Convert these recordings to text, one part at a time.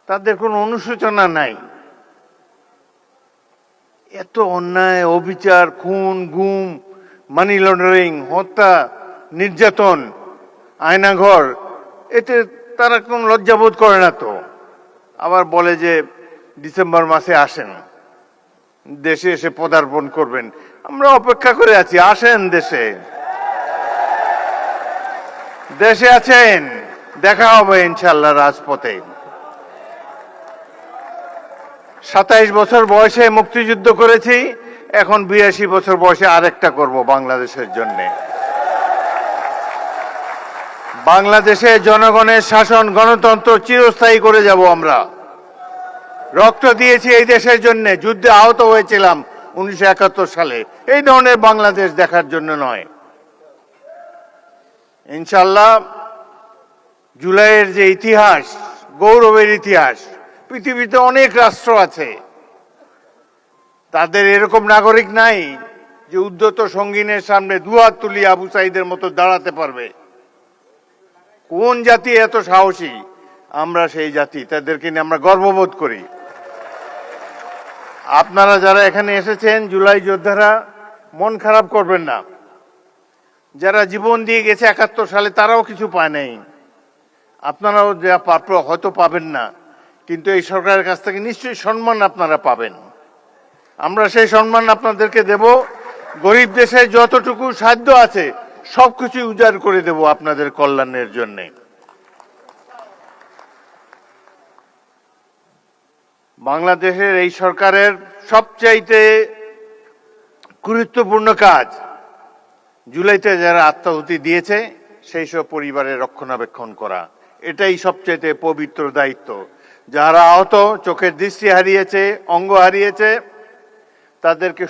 তাদের কোনো অনুশোচনা নাই। এত অন্যায়, অবিচার, খুন, গুম, মানি লন্ডারিং, হত্যা, নির্যাতন, আয়নাঘর, এতে তারা কোনো লজ্জাবোধ করে না তো। আবার বলে যে ডিসেম্বর মাসে আসেন, দেশে এসে পদার্পণ করবেন। আমরা অপেক্ষা করে আছি, আসেন দেশে। দেশে আছেন, দেখা হবে ইনশাআল্লাহ রাজপথে। 27 বছর বয়সে মুক্তিযুদ্ধ করেছি, এখন 82 বছর বয়সে আরেকটা করব বাংলাদেশের জন্য। বাংলাদেশে জনগণের শাসন, গণতন্ত্র চিরস্থায়ী করে যাব আমরা। রক্ত দিয়েছি এই দেশের জন্য, যুদ্ধে আহত হয়েছিলাম 1971 সালে। এই ধরনের বাংলাদেশ দেখার জন্য নয়। ইনশাআল্লাহ জুলাইয়ের যে ইতিহাস, গৌরবের ইতিহাস, পৃথিবীতে অনেক রাষ্ট্র আছে, তাদের এরকম নাগরিক নাই যে উদ্ধত সঙ্গিনের সামনে দুহাত তুলি আবু সাইদের মতো দাঁড়াতে পারবে। কোন জাতি এত সাহসী? আমরা সেই জাতি, তাদেরকে নিয়ে আমরা গর্ববোধ করি। আপনারা যারা এখানে এসেছেন, জুলাই যোদ্ধারা, মন খারাপ করবেন না। যারা জীবন দিয়ে গেছে 71 সালে, তারাও কিছু পায় নাই। আপনারাও যা প্রাপ্য হয়তো পাবেন না, কিন্তু এই সরকারের কাছ থেকে নিশ্চয়ই সম্মান আপনারা পাবেন। আমরা সেই সম্মান আপনাদেরকে দেব। গরিব দেশে যতটুকু সাধ্য আছে সবকিছু উজাড় করে দেব আপনাদের কল্যাণের জন্য। বাংলাদেশের এই সরকারের সবচাইতে গুরুত্বপূর্ণ কাজ জুলাইতে যারা আত্মাহুতি দিয়েছে সেই সব পরিবারের রক্ষণাবেক্ষণ করা। এটাই সবচাইতে পবিত্র দায়িত্ব। যারা আহত, চোখের দৃষ্টি হারিয়েছে, অঙ্গ হারিয়েছে, তাদেরকে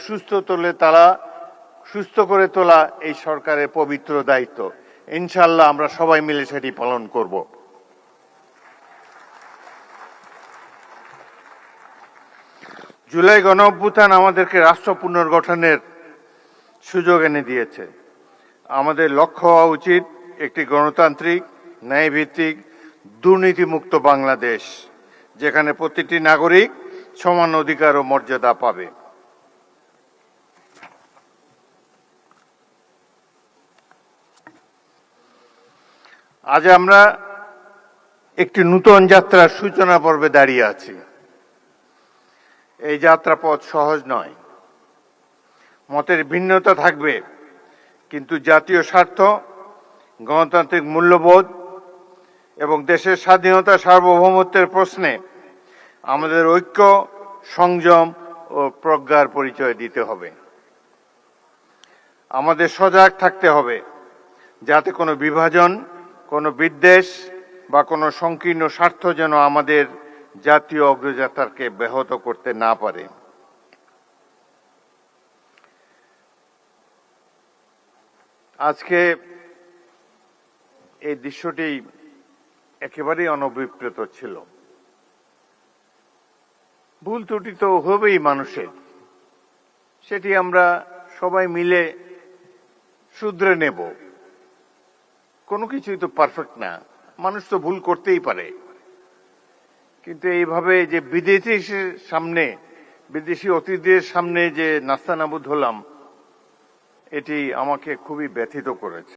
সুস্থ করে তোলা এই সরকারের পবিত্র দায়িত্ব। ইনশাআল্লাহ আমরা সবাই মিলে সেটি পালন করব। জুলাই গণঅভ্যুত্থান আমাদেরকে রাষ্ট্র পুনর্গঠনের সুযোগ এনে দিয়েছে। আমাদের লক্ষ্য হওয়া উচিত একটি গণতান্ত্রিক, ন্যায়ভিত্তিক, দুর্নীতিমুক্ত বাংলাদেশ, যেখানে প্রতিটি নাগরিক সমান অধিকার ও মর্যাদা পাবে। আজ আমরা একটি নূতন যাত্রার সূচনা পর্বে দাঁড়িয়ে আছি। এই যাত্রাপথ সহজ নয়। মতের ভিন্নতা থাকবে, কিন্তু জাতীয় স্বার্থ, গণতান্ত্রিক মূল্যবোধ এবং দেশের স্বাধীনতা, সার্বভৌমত্বের প্রশ্নে আমাদের ঐক্য, সংযম ও প্রজ্ঞার পরিচয় দিতে হবে। আমাদের সজাগ থাকতে হবে যাতে কোনো বিভাজন, কোনো বিদ্বেষ বা কোনো সংকীর্ণ স্বার্থ যেন আমাদের জাতীয় অগ্রযাত্রাকে ব্যাহত করতে না পারে। আজকে এই দৃশ্যটি একেবারেই অনভিপ্রেত ছিল। ভুল ত্রুটি তো হবেই মানুষের, সেটি আমরা সবাই মিলে শুধরে নেব। কোনো কিছুই তো পারফেক্ট না, মানুষ তো ভুল করতেই পারে। কিন্তু এইভাবে যে বিদেশি অতিথিদের সামনে যে নাস্তানাবুদ হলাম, এটি আমাকে খুবই ব্যথিত করেছে।